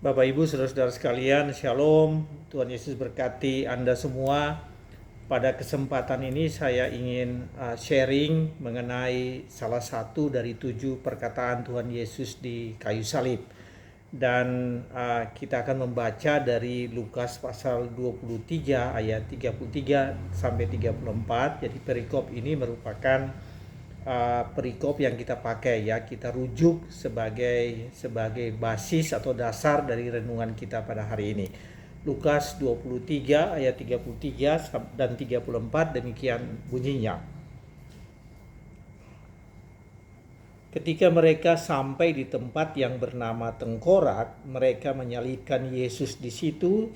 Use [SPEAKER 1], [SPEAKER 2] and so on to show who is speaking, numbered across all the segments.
[SPEAKER 1] Bapak Ibu saudara-saudara sekalian, Shalom. Tuhan Yesus berkati Anda semua. Pada kesempatan ini saya ingin sharing mengenai salah satu dari 7 perkataan Tuhan Yesus di kayu salib. Dan kita akan membaca dari Lukas pasal 23 ayat 33 sampai 34. Jadi perikop ini merupakan perikop yang kita pakai, ya, kita rujuk sebagai basis atau dasar dari renungan kita pada hari ini. Lukas 23 ayat 33 dan 34 demikian bunyinya. Ketika mereka sampai di tempat yang bernama Tengkorak, mereka menyalibkan Yesus di situ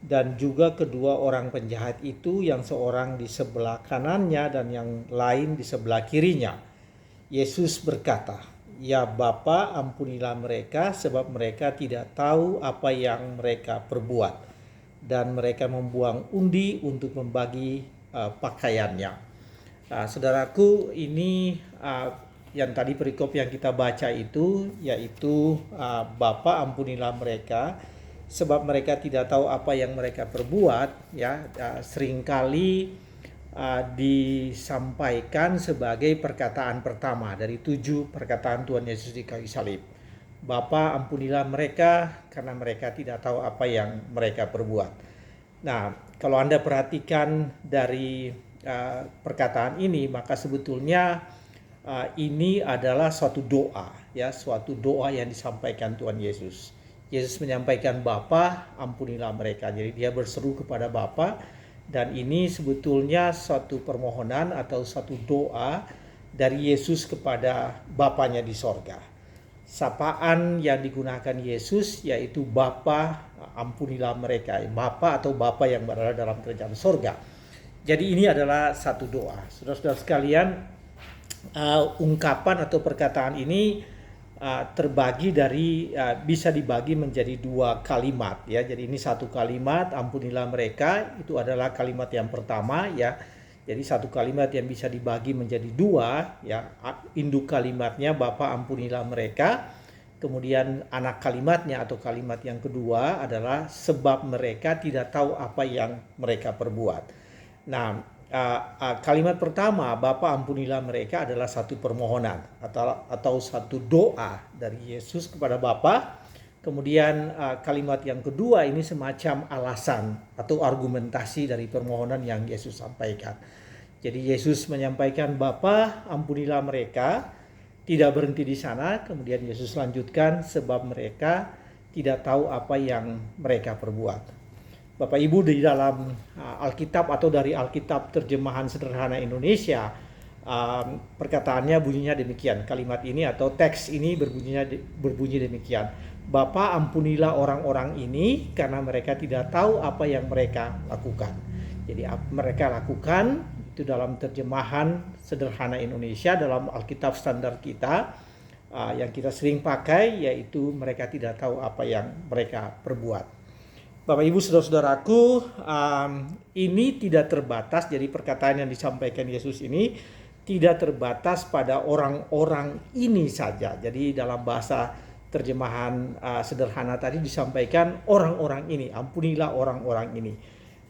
[SPEAKER 1] dan juga kedua orang penjahat itu, yang seorang di sebelah kanannya dan yang lain di sebelah kirinya. Yesus berkata, "Ya Bapa, ampunilah mereka, sebab mereka tidak tahu apa yang mereka perbuat." Dan mereka membuang undi untuk membagi pakaiannya. Saudaraku, ini yang tadi perikop yang kita baca itu, yaitu Bapa, ampunilah mereka, sebab mereka tidak tahu apa yang mereka perbuat, ya. Seringkali disampaikan sebagai perkataan pertama dari 7 perkataan Tuhan Yesus di kayu salib. Bapa, ampunilah mereka karena mereka tidak tahu apa yang mereka perbuat. Nah, kalau Anda perhatikan dari perkataan ini, maka sebetulnya ini adalah suatu doa, ya, suatu doa yang disampaikan Tuhan Yesus. Yesus menyampaikan, "Bapa, ampunilah mereka." Jadi dia berseru kepada Bapa, dan ini sebetulnya suatu permohonan atau satu doa dari Yesus kepada Bapanya di sorga. Sapaan yang digunakan Yesus yaitu Bapa, ampunilah mereka. Bapa atau Bapa yang berada dalam kerajaan sorga. Jadi ini adalah satu doa. Saudara-saudara sekalian, ungkapan atau perkataan ini bisa dibagi menjadi 2 kalimat, ya. Jadi ini satu kalimat, ampunilah mereka, itu adalah kalimat yang pertama, ya. Jadi satu kalimat yang bisa dibagi menjadi 2, ya. Induk kalimatnya Bapa, ampunilah mereka. Kemudian anak kalimatnya atau kalimat yang kedua adalah sebab mereka tidak tahu apa yang mereka perbuat. Nah, kalimat pertama, Bapa ampunilah mereka, adalah satu permohonan atau satu doa dari Yesus kepada Bapa. Kemudian kalimat yang kedua ini semacam alasan atau argumentasi dari permohonan yang Yesus sampaikan. Jadi Yesus menyampaikan, "Bapa ampunilah mereka," tidak berhenti di sana. Kemudian Yesus lanjutkan, "Sebab mereka tidak tahu apa yang mereka perbuat." Bapak Ibu, di dalam Alkitab atau dari Alkitab terjemahan sederhana Indonesia, perkataannya bunyinya demikian. Kalimat ini atau teks ini berbunyi demikian. "Bapa, ampunilah orang-orang ini karena mereka tidak tahu apa yang mereka lakukan." Jadi mereka lakukan itu dalam terjemahan sederhana Indonesia, dalam Alkitab standar kita yang kita sering pakai, yaitu mereka tidak tahu apa yang mereka perbuat. Bapak Ibu saudara-saudaraku, ini tidak terbatas. Jadi perkataan yang disampaikan Yesus ini tidak terbatas pada orang-orang ini saja. Jadi dalam bahasa terjemahan sederhana tadi disampaikan orang-orang ini, ampunilah orang-orang ini.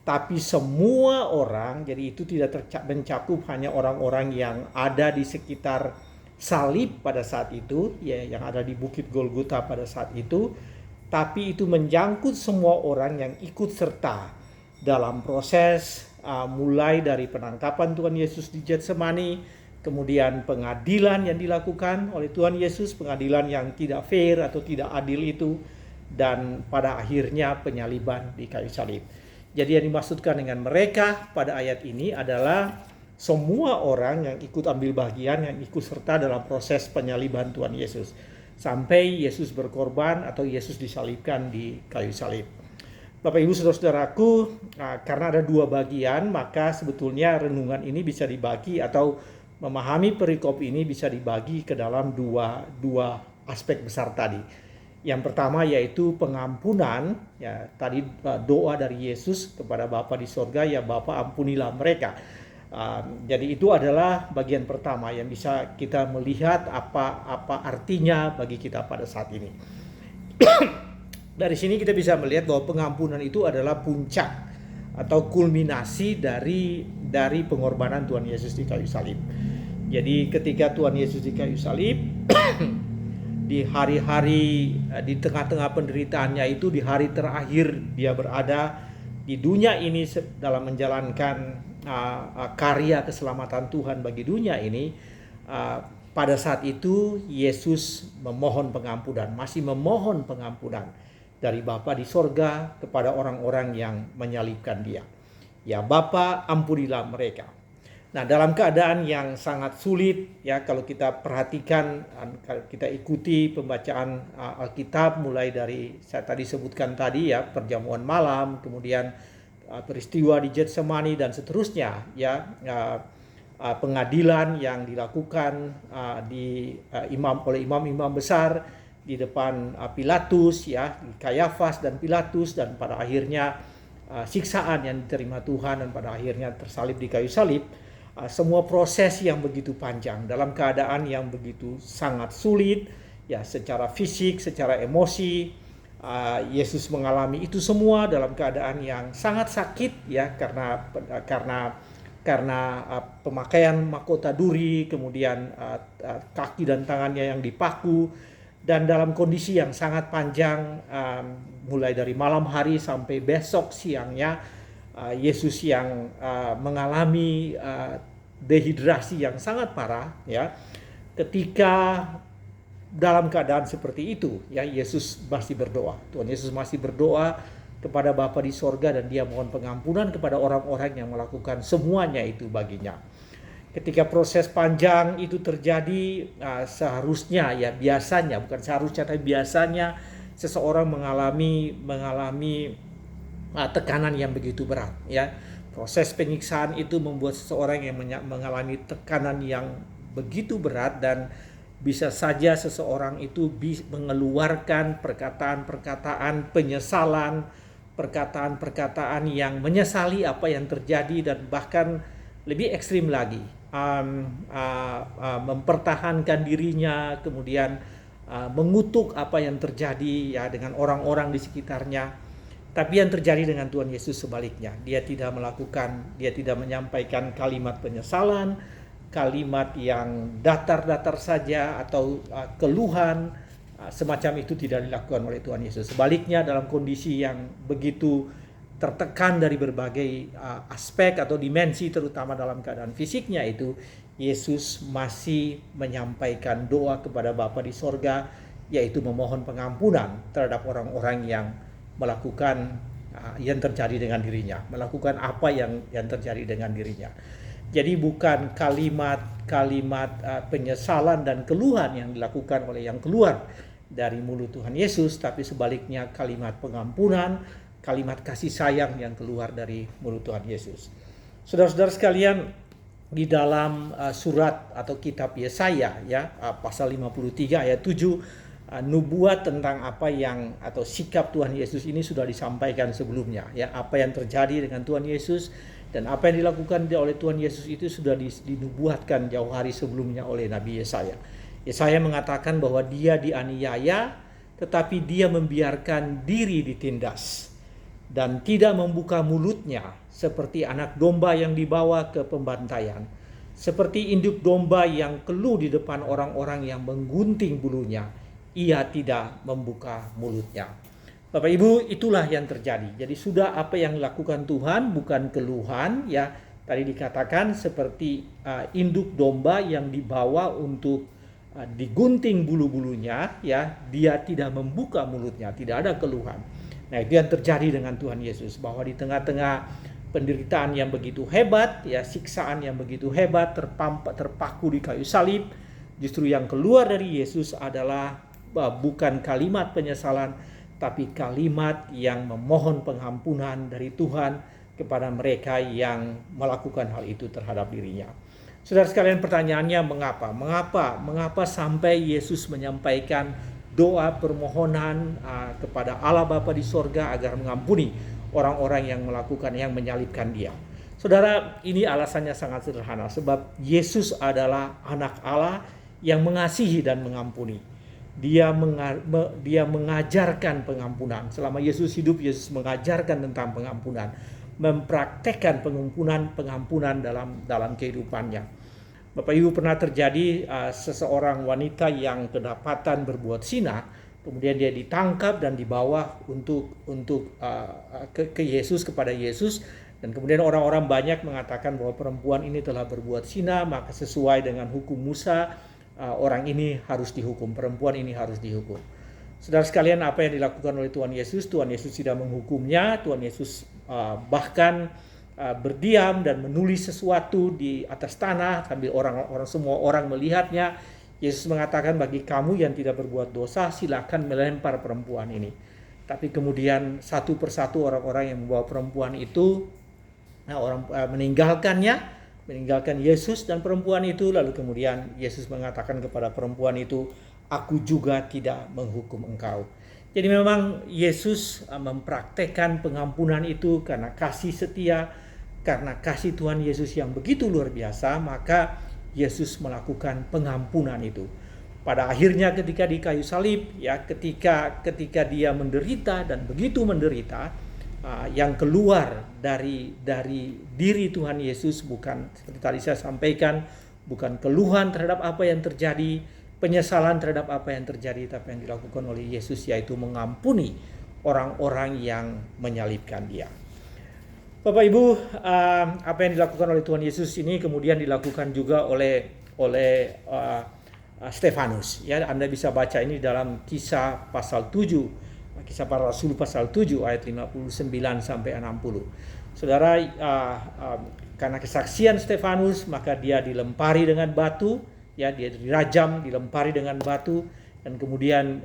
[SPEAKER 1] Tapi semua orang, jadi itu tidak mencakup hanya orang-orang yang ada di sekitar salib pada saat itu, ya, yang ada di Bukit Golgota pada saat itu. Tapi itu menjangkut semua orang yang ikut serta dalam proses mulai dari penangkapan Tuhan Yesus di Getsemani, kemudian pengadilan yang dilakukan oleh Tuhan Yesus, pengadilan yang tidak fair atau tidak adil itu, dan pada akhirnya penyaliban di kayu salib. Jadi yang dimaksudkan dengan mereka pada ayat ini adalah semua orang yang ikut ambil bagian, yang ikut serta dalam proses penyaliban Tuhan Yesus, sampai Yesus berkorban atau Yesus disalibkan di kayu salib. Bapak Ibu saudara-saudaraku, karena ada 2 bagian, maka sebetulnya renungan ini bisa dibagi atau memahami perikop ini bisa dibagi ke dalam dua aspek besar tadi. Yang pertama yaitu pengampunan, ya, tadi doa dari Yesus kepada Bapa di sorga, "Ya Bapa, ampunilah mereka." Jadi itu adalah bagian pertama yang bisa kita melihat apa artinya bagi kita pada saat ini. Dari sini kita bisa melihat bahwa pengampunan itu adalah puncak atau kulminasi dari pengorbanan Tuhan Yesus di kayu salib. Jadi ketika Tuhan Yesus di kayu salib, di hari-hari di tengah-tengah penderitaannya itu, di hari terakhir dia berada di dunia ini dalam menjalankan karya keselamatan Tuhan bagi dunia ini, pada saat itu Yesus memohon pengampunan, masih memohon pengampunan dari Bapa di sorga kepada orang-orang yang menyalibkan dia. Ya Bapa, ampunilah mereka. Nah, dalam keadaan yang sangat sulit, ya, kalau kita perhatikan, kita ikuti pembacaan Alkitab mulai dari saya tadi sebutkan tadi, ya, perjamuan malam, kemudian peristiwa di Getsemani dan seterusnya, ya, pengadilan yang dilakukan oleh imam-imam besar di depan Pilatus, ya, Kayafas dan Pilatus, dan pada akhirnya siksaan yang diterima Tuhan dan pada akhirnya tersalib di kayu salib. Semua proses yang begitu panjang dalam keadaan yang begitu sangat sulit, ya, secara fisik, secara emosi, Yesus mengalami itu semua dalam keadaan yang sangat sakit, ya, karena pemakaian mahkota duri, kemudian kaki dan tangannya yang dipaku, dan dalam kondisi yang sangat panjang, mulai dari malam hari sampai besok siangnya. Yesus yang mengalami dehidrasi yang sangat parah, ya. Ketika dalam keadaan seperti itu, ya, Yesus masih berdoa. Tuhan Yesus masih berdoa kepada Bapa di sorga, dan dia mohon pengampunan kepada orang-orang yang melakukan semuanya itu baginya. Ketika proses panjang itu terjadi, seharusnya, ya, biasanya, bukan seharusnya tapi biasanya seseorang mengalami tekanan yang begitu berat, ya. Proses penyiksaan itu membuat seseorang yang mengalami tekanan yang begitu berat, dan bisa saja seseorang itu mengeluarkan perkataan-perkataan penyesalan, perkataan-perkataan yang menyesali apa yang terjadi, dan bahkan lebih ekstrim lagi, mempertahankan dirinya, kemudian mengutuk apa yang terjadi, ya, dengan orang-orang di sekitarnya. Tapi yang terjadi dengan Tuhan Yesus sebaliknya. Dia tidak menyampaikan kalimat penyesalan, kalimat yang datar-datar saja, atau keluhan semacam itu tidak dilakukan oleh Tuhan Yesus. Sebaliknya, dalam kondisi yang begitu tertekan dari berbagai aspek atau dimensi, terutama dalam keadaan fisiknya itu, Yesus masih menyampaikan doa kepada Bapa di sorga, yaitu memohon pengampunan terhadap orang-orang yang melakukan yang terjadi dengan dirinya, melakukan apa yang terjadi dengan dirinya. Jadi bukan kalimat penyesalan dan keluhan yang dilakukan oleh yang keluar dari mulut Tuhan Yesus, tapi sebaliknya kalimat pengampunan, kalimat kasih sayang yang keluar dari mulut Tuhan Yesus. Saudara-saudara sekalian, di dalam surat atau kitab Yesaya, ya, pasal 53 ayat 7, nubuat tentang apa yang atau sikap Tuhan Yesus ini sudah disampaikan sebelumnya, ya. Apa yang terjadi dengan Tuhan Yesus dan apa yang dilakukan oleh Tuhan Yesus itu sudah dinubuatkan jauh hari sebelumnya oleh Nabi Yesaya. Yesaya mengatakan bahwa dia dianiaya, tetapi dia membiarkan diri ditindas dan tidak membuka mulutnya, seperti anak domba yang dibawa ke pembantaian, seperti induk domba yang keluh di depan orang-orang yang menggunting bulunya, ia tidak membuka mulutnya. Bapak Ibu, itulah yang terjadi. Jadi sudah apa yang dilakukan Tuhan bukan keluhan, ya. Tadi dikatakan seperti induk domba yang dibawa untuk digunting bulu-bulunya, ya. Dia tidak membuka mulutnya, tidak ada keluhan. Nah, itu yang terjadi dengan Tuhan Yesus, bahwa di tengah-tengah penderitaan yang begitu hebat, ya, siksaan yang begitu hebat, terpaku di kayu salib, justru yang keluar dari Yesus adalah bukan kalimat penyesalan, tapi kalimat yang memohon pengampunan dari Tuhan kepada mereka yang melakukan hal itu terhadap dirinya. Saudara sekalian, pertanyaannya mengapa sampai Yesus menyampaikan doa permohonan kepada Allah Bapa di sorga agar mengampuni orang-orang yang menyalibkan dia. Saudara, ini alasannya sangat sederhana, sebab Yesus adalah anak Allah yang mengasihi dan mengampuni. dia mengajarkan pengampunan. Selama Yesus hidup, Yesus mengajarkan tentang pengampunan, mempraktekkan pengampunan dalam kehidupannya. Bapak Ibu, pernah terjadi seseorang wanita yang kedapatan berbuat zina, kemudian dia ditangkap dan dibawa ke Yesus, kepada Yesus, dan kemudian orang-orang banyak mengatakan bahwa perempuan ini telah berbuat zina, maka sesuai dengan hukum Musa, orang ini harus dihukum, perempuan ini harus dihukum. Saudara sekalian, apa yang dilakukan oleh Tuhan Yesus tidak menghukumnya. Tuhan Yesus bahkan berdiam dan menulis sesuatu di atas tanah sambil semua orang melihatnya. Yesus mengatakan, bagi kamu yang tidak berbuat dosa, silakan melempar perempuan ini. Tapi kemudian satu persatu orang-orang yang membawa perempuan itu meninggalkan Yesus dan perempuan itu. Lalu kemudian Yesus mengatakan kepada perempuan itu, aku juga tidak menghukum engkau. Jadi memang Yesus mempraktekkan pengampunan itu karena kasih setia, karena kasih Tuhan Yesus yang begitu luar biasa, maka Yesus melakukan pengampunan itu. Pada akhirnya ketika di kayu salib, ya, ketika dia menderita dan begitu menderita, yang keluar dari diri Tuhan Yesus bukan, seperti tadi saya sampaikan, bukan keluhan terhadap apa yang terjadi, penyesalan terhadap apa yang terjadi, tapi yang dilakukan oleh Yesus yaitu mengampuni orang-orang yang menyalibkan Dia. Bapak Ibu, apa yang dilakukan oleh Tuhan Yesus ini kemudian dilakukan juga oleh Stefanus. Ya, Anda bisa baca ini dalam Kisah pasal 7, Kisah Para Rasul pasal 7 ayat 59 sampai 60. Saudara, karena kesaksian Stefanus, maka dia dilempari dengan batu, ya, dia dirajam, dilempari dengan batu, dan kemudian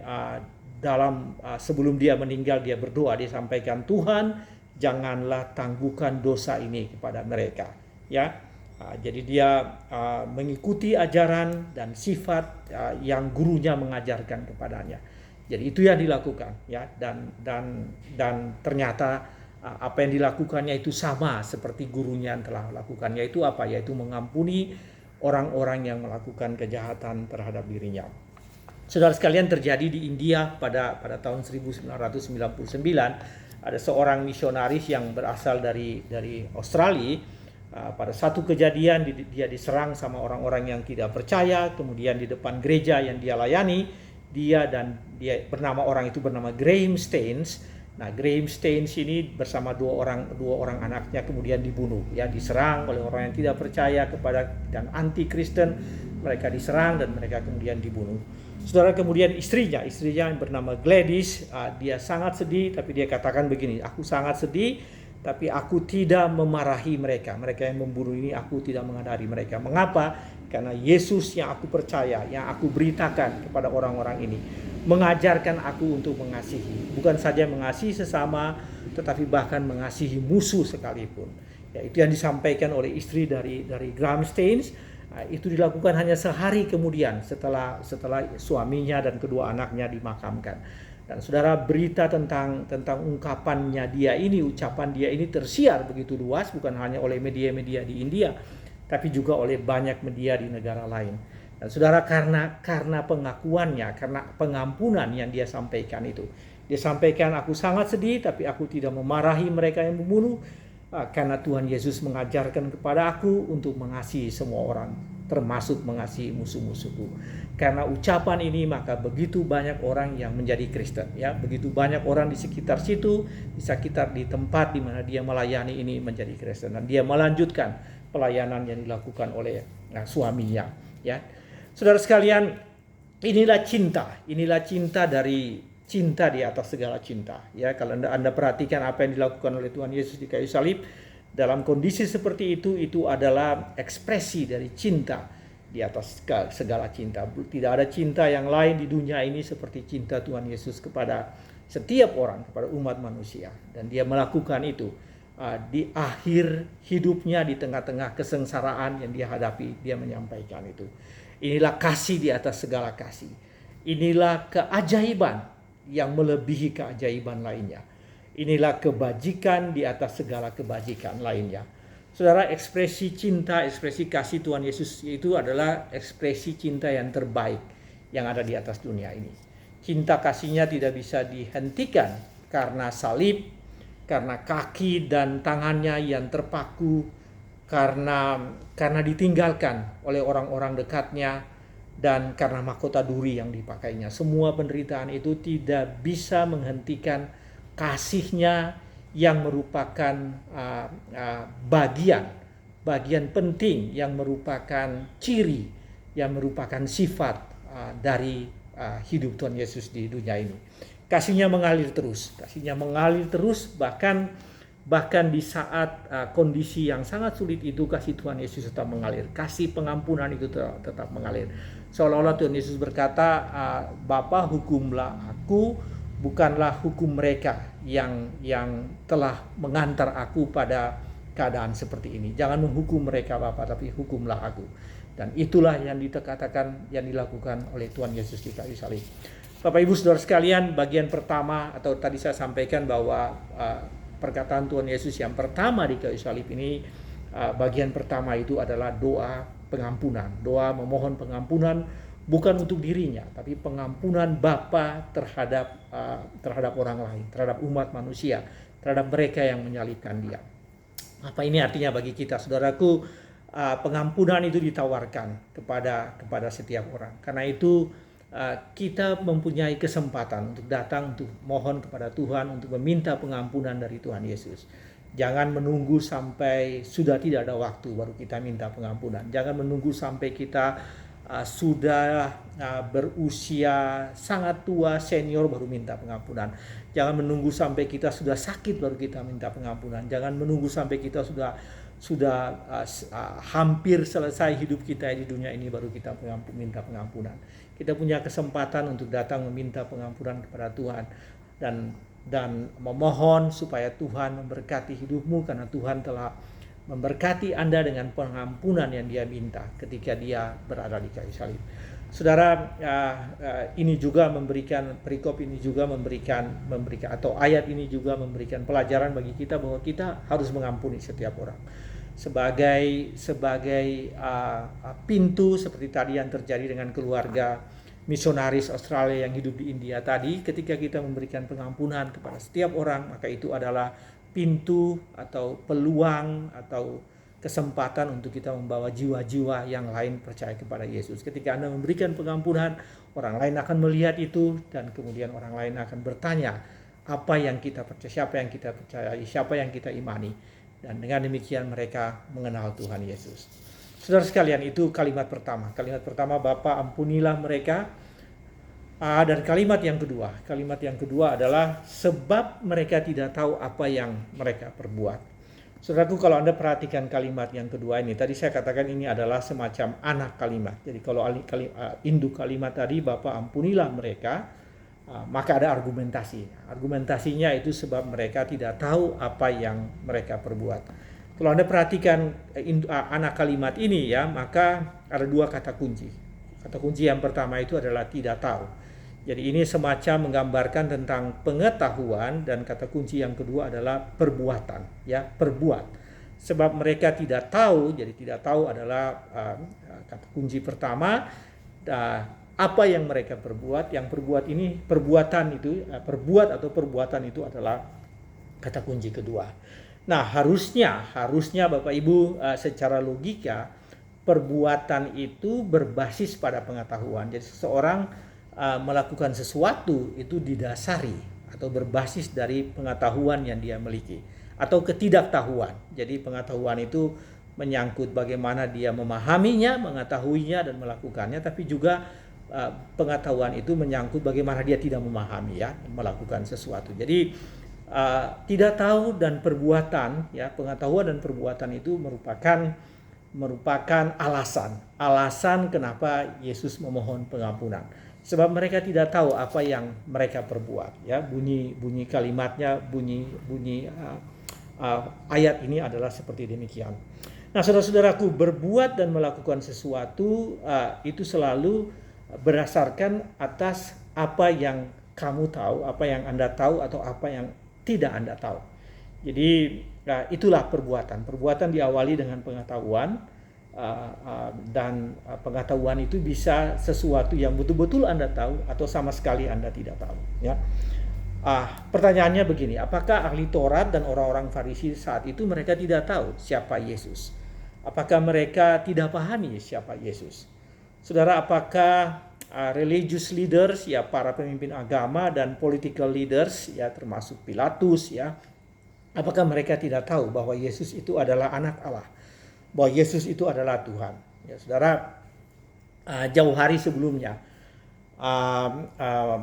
[SPEAKER 1] sebelum dia meninggal dia berdoa, dia sampaikan, Tuhan, janganlah tangguhkan dosa ini kepada mereka, ya. Jadi dia mengikuti ajaran dan sifat yang gurunya mengajarkan kepadanya. Jadi itu yang dilakukan, ya, dan ternyata apa yang dilakukannya itu sama seperti gurunya yang telah melakukan, yaitu apa? Yaitu mengampuni orang-orang yang melakukan kejahatan terhadap dirinya. Saudara sekalian, terjadi di India pada tahun 1999. Ada seorang misionaris yang berasal dari Australia. Pada satu kejadian dia diserang sama orang-orang yang tidak percaya. Kemudian di depan gereja yang dia layani, dia bernama Graham Staines. Nah, Graham Staines ini bersama dua orang anaknya kemudian dibunuh, ya, diserang oleh orang yang tidak percaya dan anti Kristen. Mereka diserang dan mereka kemudian dibunuh. Saudara, kemudian istrinya yang bernama Gladys, dia sangat sedih, tapi dia katakan begini, aku sangat sedih, tapi aku tidak memarahi mereka yang membunuh ini, aku tidak menghadari mereka. Mengapa? Karena Yesus yang aku percaya, yang aku beritakan kepada orang-orang ini, mengajarkan aku untuk mengasihi, bukan saja mengasihi sesama, tetapi bahkan mengasihi musuh sekalipun. Ya, itu yang disampaikan oleh istri dari Graham Staines. Itu dilakukan hanya sehari kemudian setelah suaminya dan kedua anaknya dimakamkan. Dan saudara, berita tentang ucapan dia ini tersiar begitu luas, bukan hanya oleh media-media di India, tapi juga oleh banyak media di negara lain. Dan saudara, karena pengakuannya, karena pengampunan yang dia sampaikan itu, dia sampaikan, aku sangat sedih, tapi aku tidak memarahi mereka yang membunuh, karena Tuhan Yesus mengajarkan kepada aku untuk mengasihi semua orang, termasuk mengasihi musuh-musuhku. Karena ucapan ini, maka begitu banyak orang yang menjadi Kristen, ya, begitu banyak orang di sekitar situ, di tempat di mana dia melayani ini menjadi Kristen, dan dia melanjutkan pelayanan yang dilakukan oleh suaminya, ya. Saudara sekalian, inilah cinta di atas segala cinta, ya. Kalau Anda perhatikan apa yang dilakukan oleh Tuhan Yesus di kayu salib, dalam kondisi seperti itu adalah ekspresi dari cinta di atas segala cinta. Tidak ada cinta yang lain di dunia ini seperti cinta Tuhan Yesus kepada setiap orang, kepada umat manusia. Dan dia melakukan itu di akhir hidupnya, di tengah-tengah kesengsaraan yang dia hadapi, dia menyampaikan itu. Inilah kasih di atas segala kasih. Inilah keajaiban yang melebihi keajaiban lainnya. Inilah kebajikan di atas segala kebajikan lainnya. Saudara, ekspresi cinta, ekspresi kasih Tuhan Yesus itu adalah ekspresi cinta yang terbaik yang ada di atas dunia ini. Cinta kasihnya tidak bisa dihentikan karena salib, karena kaki dan tangannya yang terpaku, karena ditinggalkan oleh orang-orang dekatnya, dan karena mahkota duri yang dipakainya. Semua penderitaan itu tidak bisa menghentikan kasihnya yang merupakan bagian penting, yang merupakan ciri, yang merupakan sifat dari hidup Tuhan Yesus di dunia ini. Kasihnya mengalir terus, bahkan di saat kondisi yang sangat sulit itu, kasih Tuhan Yesus tetap mengalir. Kasih pengampunan itu tetap mengalir. Seolah-olah Tuhan Yesus berkata, Bapa, hukumlah aku, bukanlah hukum mereka yang telah mengantar aku pada keadaan seperti ini. Jangan menghukum mereka Bapa, tapi hukumlah aku. Dan itulah yang dikatakan, yang dilakukan oleh Tuhan Yesus di kayu salib. Bapak Ibu Saudara sekalian, bagian pertama, atau tadi saya sampaikan bahwa perkataan Tuhan Yesus yang pertama di kayu salib ini, bagian pertama itu adalah doa pengampunan. Doa memohon pengampunan bukan untuk dirinya, tapi pengampunan Bapa terhadap orang lain, terhadap umat manusia, terhadap mereka yang menyalibkan Dia. Apa ini artinya bagi kita, saudaraku? Pengampunan itu ditawarkan kepada setiap orang. Karena itu kita mempunyai kesempatan untuk datang, untuk mohon kepada Tuhan, untuk meminta pengampunan dari Tuhan Yesus. Jangan menunggu sampai sudah tidak ada waktu baru kita minta pengampunan. Jangan menunggu sampai kita sudah berusia sangat tua, senior, baru minta pengampunan. Jangan menunggu sampai kita sudah sakit baru kita minta pengampunan. Jangan menunggu sampai kita sudah hampir selesai hidup kita di dunia ini baru kita minta pengampunan. Kita punya kesempatan untuk datang meminta pengampunan kepada Tuhan dan memohon supaya Tuhan memberkati hidupmu, karena Tuhan telah memberkati Anda dengan pengampunan yang Dia minta ketika Dia berada di kayu salib. Saudara, ini juga memberikan, perikop ini juga memberikan atau ayat ini juga memberikan pelajaran bagi kita bahwa kita harus mengampuni setiap orang. Sebagai pintu, seperti tadi yang terjadi dengan keluarga misionaris Australia yang hidup di India tadi, ketika kita memberikan pengampunan kepada setiap orang, maka itu adalah pintu atau peluang atau kesempatan untuk kita membawa jiwa-jiwa yang lain percaya kepada Yesus. Ketika Anda memberikan pengampunan, orang lain akan melihat itu, dan kemudian orang lain akan bertanya, apa yang kita percaya, siapa yang kita percayai, siapa yang kita imani. Dan dengan demikian mereka mengenal Tuhan Yesus. Saudara sekalian, itu kalimat pertama. Kalimat pertama, Bapa ampunilah mereka. Dan kalimat yang kedua adalah sebab mereka tidak tahu apa yang mereka perbuat. Saudaraku, kalau Anda perhatikan kalimat yang kedua ini, tadi saya katakan ini adalah semacam anak kalimat. Jadi kalau induk kalimat tadi, Bapa ampunilah mereka, maka ada argumentasi. Argumentasinya itu sebab mereka tidak tahu apa yang mereka perbuat. Kalau Anda perhatikan anak kalimat ini ya, maka ada dua kata kunci. Kata kunci yang pertama itu adalah tidak tahu. Jadi ini semacam menggambarkan tentang pengetahuan, dan kata kunci yang kedua adalah perbuatan, ya, perbuat. Sebab mereka tidak tahu, jadi tidak tahu adalah kata kunci pertama. Apa yang mereka perbuat, yang perbuat ini, perbuatan itu, perbuatan itu adalah kata kunci kedua. Nah, harusnya Bapak Ibu, secara logika perbuatan itu berbasis pada pengetahuan. Jadi seseorang melakukan sesuatu itu didasari atau berbasis dari pengetahuan yang dia miliki atau ketidaktahuan. Jadi pengetahuan itu menyangkut bagaimana dia memahaminya, mengetahuinya dan melakukannya, tapi juga pengetahuan itu menyangkut bagaimana dia tidak memahami, ya, melakukan sesuatu. Jadi tidak tahu dan perbuatan, ya, pengetahuan dan perbuatan itu merupakan alasan kenapa Yesus memohon pengampunan. Sebab mereka tidak tahu apa yang mereka perbuat, ya. Bunyi kalimatnya, bunyi ayat ini adalah seperti demikian. Nah, saudara-saudaraku, berbuat dan melakukan sesuatu itu selalu berdasarkan atas apa yang kamu tahu, apa yang Anda tahu, atau apa yang tidak Anda tahu. Jadi itulah perbuatan. Perbuatan diawali dengan pengetahuan, dan pengetahuan itu bisa sesuatu yang betul-betul Anda tahu atau sama sekali Anda tidak tahu, ya. Pertanyaannya begini, apakah ahli Taurat dan orang-orang Farisi saat itu mereka tidak tahu siapa Yesus? Apakah mereka tidak pahami siapa Yesus? Saudara, apakah religious leaders, ya para pemimpin agama, dan political leaders, ya termasuk Pilatus, ya, apakah mereka tidak tahu bahwa Yesus itu adalah anak Allah, bahwa Yesus itu adalah Tuhan? Ya, saudara, jauh hari sebelumnya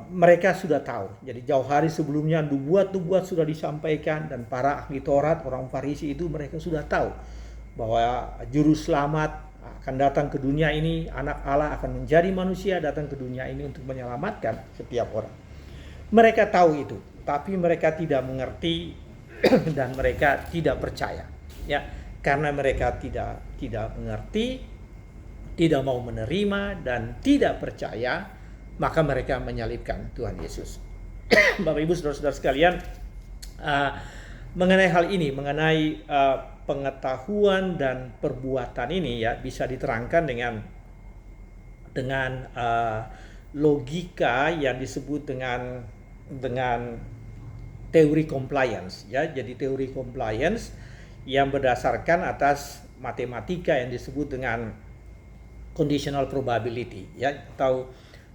[SPEAKER 1] mereka sudah tahu. Jadi jauh hari sebelumnya nubuat-nubuat sudah disampaikan, dan para ahli Taurat, orang Farisi itu mereka sudah tahu bahwa juru selamat akan datang ke dunia ini, anak Allah akan menjadi manusia, datang ke dunia ini untuk menyelamatkan setiap orang. Mereka tahu itu, tapi mereka tidak mengerti dan mereka tidak percaya, ya, karena mereka tidak mengerti, tidak mau menerima, dan tidak percaya, maka mereka menyalibkan Tuhan Yesus. Bapak Ibu saudara-saudara sekalian, mengenai hal ini, mengenai pengetahuan dan perbuatan ini, ya, bisa diterangkan dengan logika yang disebut dengan teori compliance, ya. Jadi teori compliance yang berdasarkan atas matematika yang disebut dengan conditional probability, ya, atau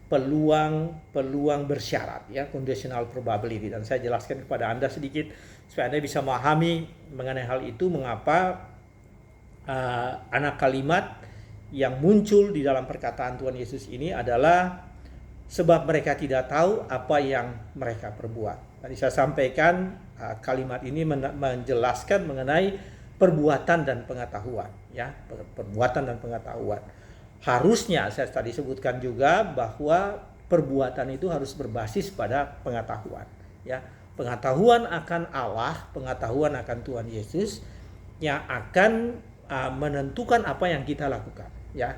[SPEAKER 1] peluang bersyarat, ya, conditional probability. Dan saya jelaskan kepada Anda sedikit supaya Anda bisa memahami mengenai hal itu, mengapa anak kalimat yang muncul di dalam perkataan Tuhan Yesus ini adalah sebab mereka tidak tahu apa yang mereka perbuat. Tadi saya sampaikan kalimat ini menjelaskan mengenai perbuatan dan pengetahuan, ya, perbuatan dan pengetahuan. Harusnya saya tadi sebutkan juga bahwa perbuatan itu harus berbasis pada pengetahuan, ya. Pengetahuan akan Allah, pengetahuan akan Tuhan Yesus yang akan menentukan apa yang kita lakukan, ya.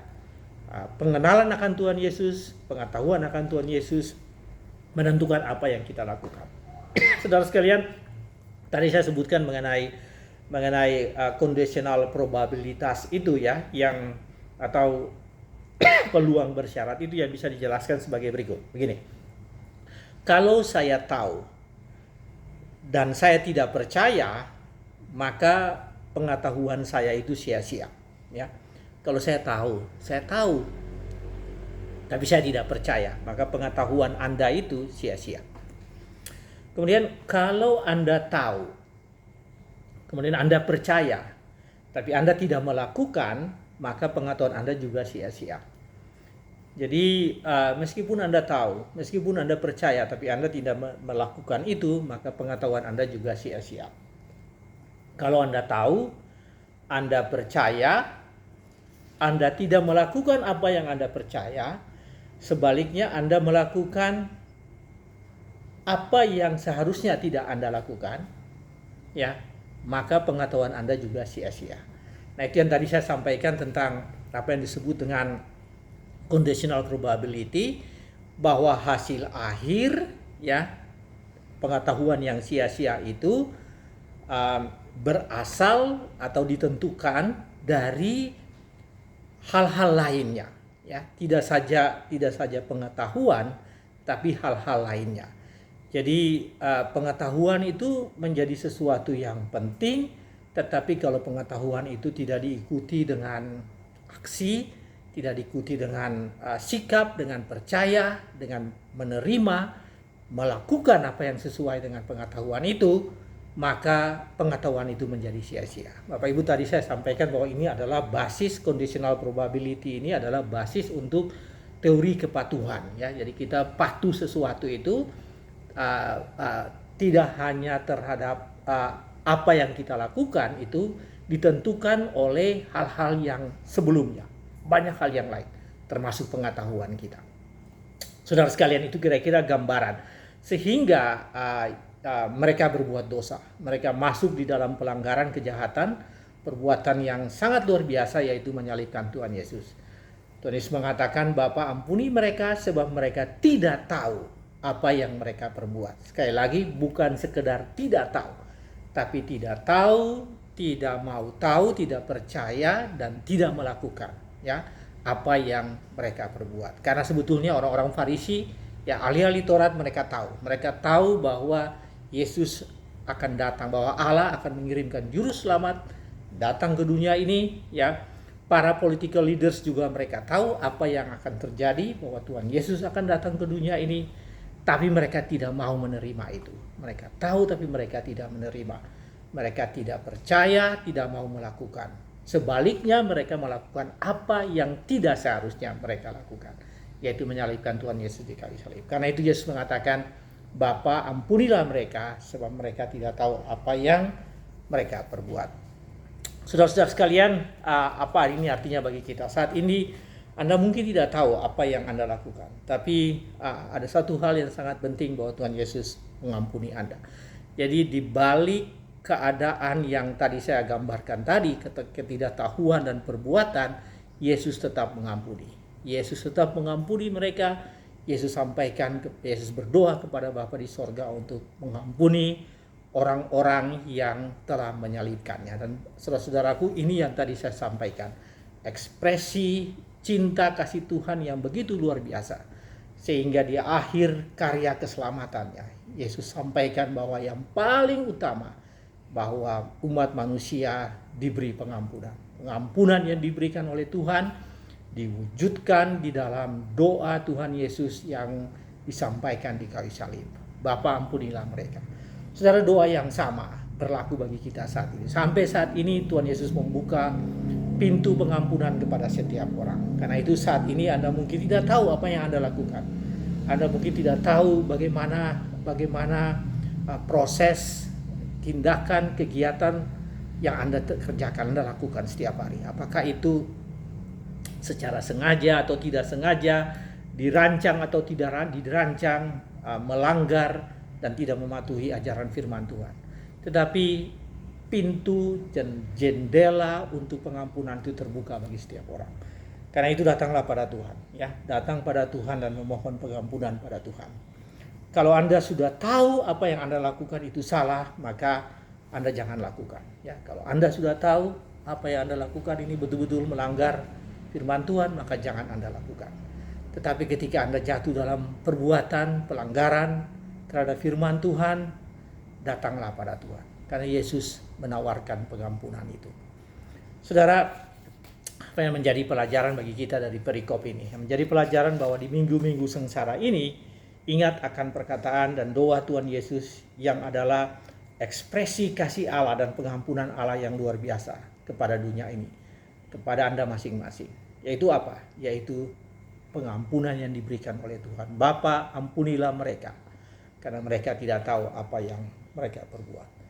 [SPEAKER 1] Pengenalan akan Tuhan Yesus, pengetahuan akan Tuhan Yesus menentukan apa yang kita lakukan. Saudara sekalian, tadi saya sebutkan mengenai conditional probabilitas itu, ya, yang atau peluang bersyarat itu, yang bisa dijelaskan sebagai berikut. Begini, kalau saya tahu dan saya tidak percaya, maka pengetahuan saya itu sia-sia, ya. Kalau saya tahu, tapi saya tidak percaya, maka pengetahuan Anda itu sia-sia. Kemudian kalau Anda tahu, kemudian Anda percaya, tapi Anda tidak melakukan, maka pengetahuan Anda juga sia-sia. Jadi meskipun Anda tahu, meskipun Anda percaya, tapi Anda tidak melakukan itu, maka pengetahuan Anda juga sia-sia. Kalau Anda tahu, Anda percaya, Anda tidak melakukan apa yang Anda percaya, sebaliknya Anda melakukan apa yang seharusnya tidak Anda lakukan, ya, maka pengetahuan Anda juga sia-sia. Nah, itu yang tadi saya sampaikan tentang apa yang disebut dengan conditional probability, bahwa hasil akhir, ya, pengetahuan yang sia-sia itu berasal atau ditentukan dari hal-hal lainnya, ya, tidak saja pengetahuan, tapi hal-hal lainnya. Jadi pengetahuan itu menjadi sesuatu yang penting, tetapi kalau pengetahuan itu tidak diikuti dengan aksi, tidak diikuti dengan sikap, dengan percaya, dengan menerima, melakukan apa yang sesuai dengan pengetahuan itu, maka pengetahuan itu menjadi sia-sia. Bapak Ibu, tadi saya sampaikan bahwa ini adalah basis conditional probability, ini adalah basis untuk teori kepatuhan, ya. Jadi kita patuh sesuatu itu tidak hanya terhadap apa yang kita lakukan, itu ditentukan oleh hal-hal yang sebelumnya, banyak hal yang lain, termasuk pengetahuan kita. Saudara sekalian, itu kira-kira gambaran sehingga mereka berbuat dosa, mereka masuk di dalam pelanggaran kejahatan, perbuatan yang sangat luar biasa, yaitu menyalibkan Tuhan Yesus. Tuhan Yesus mengatakan, Bapa, ampuni mereka sebab mereka tidak tahu apa yang mereka perbuat. Sekali lagi, bukan sekedar tidak tahu, tapi tidak tahu, tidak mau tahu, tidak percaya, dan tidak melakukan ya apa yang mereka perbuat. Karena sebetulnya orang-orang Farisi, ya ahli-ahli Taurat, mereka tahu bahwa Yesus akan datang, bahwa Allah akan mengirimkan juru selamat datang ke dunia ini ya. Para political leaders juga mereka tahu apa yang akan terjadi, bahwa Tuhan Yesus akan datang ke dunia ini, tapi mereka tidak mau menerima itu. Mereka tahu tapi mereka tidak menerima. Mereka tidak percaya, tidak mau melakukan. Sebaliknya mereka melakukan apa yang tidak seharusnya mereka lakukan, yaitu menyalibkan Tuhan Yesus di kayu salib. Karena itu Yesus mengatakan, Bapa, ampunilah mereka sebab mereka tidak tahu apa yang mereka perbuat. Saudara-saudara sekalian, apa ini artinya bagi kita? Saat ini Anda mungkin tidak tahu apa yang Anda lakukan, tapi ada satu hal yang sangat penting, bahwa Tuhan Yesus mengampuni Anda. Jadi di balik keadaan yang tadi saya gambarkan tadi, ketidaktahuan dan perbuatan, Yesus tetap mengampuni. Yesus tetap mengampuni mereka. Yesus Yesus berdoa kepada Bapa di sorga untuk mengampuni orang-orang yang telah menyalibkannya. Dan saudara-saudaraku, ini yang tadi saya sampaikan, ekspresi cinta kasih Tuhan yang begitu luar biasa, sehingga di akhir karya keselamatannya Yesus sampaikan bahwa yang paling utama, bahwa umat manusia diberi pengampunan yang diberikan oleh Tuhan diwujudkan di dalam doa Tuhan Yesus yang disampaikan di kayu salib. Bapa, ampunilah mereka. Saudara, doa yang sama berlaku bagi kita saat ini. Sampai saat ini Tuhan Yesus membuka pintu pengampunan kepada setiap orang. Karena itu saat ini Anda mungkin tidak tahu apa yang Anda lakukan. Anda mungkin tidak tahu bagaimana proses tindakan, kegiatan yang Anda kerjakan, Anda lakukan setiap hari. Apakah itu secara sengaja atau tidak sengaja, dirancang atau tidak dirancang, melanggar dan tidak mematuhi ajaran firman Tuhan. Tetapi pintu dan jendela untuk pengampunan itu terbuka bagi setiap orang. Karena itu datanglah pada Tuhan, ya, datang pada Tuhan dan memohon pengampunan pada Tuhan. Kalau Anda sudah tahu apa yang Anda lakukan itu salah, maka Anda jangan lakukan. Ya, kalau Anda sudah tahu apa yang Anda lakukan ini betul-betul melanggar firman Tuhan, maka jangan Anda lakukan. Tetapi ketika Anda jatuh dalam perbuatan pelanggaran terhadap firman Tuhan, datanglah pada Tuhan. Karena Yesus menawarkan pengampunan itu. Saudara, apa yang menjadi pelajaran bagi kita dari perikop ini? Yang menjadi pelajaran bahwa di minggu-minggu sengsara ini, ingat akan perkataan dan doa Tuhan Yesus yang adalah ekspresi kasih Allah dan pengampunan Allah yang luar biasa kepada dunia ini, kepada Anda masing-masing. Yaitu apa? Yaitu pengampunan yang diberikan oleh Tuhan. Bapa, ampunilah mereka, karena mereka tidak tahu apa yang mereka perbuat.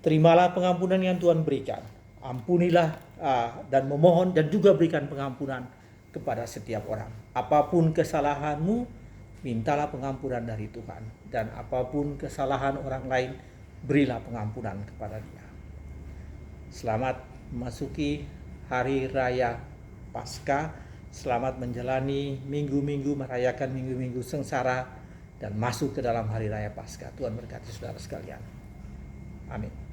[SPEAKER 1] Terimalah pengampunan yang Tuhan berikan. Ampunilah dan memohon dan juga berikan pengampunan kepada setiap orang. Apapun kesalahanmu, mintalah pengampunan dari Tuhan. Dan apapun kesalahan orang lain, berilah pengampunan kepada dia. Selamat memasuki Hari Raya Paskah. Selamat menjalani minggu-minggu, merayakan minggu-minggu sengsara dan masuk ke dalam Hari Raya Paskah. Tuhan berkati saudara sekalian. Amin.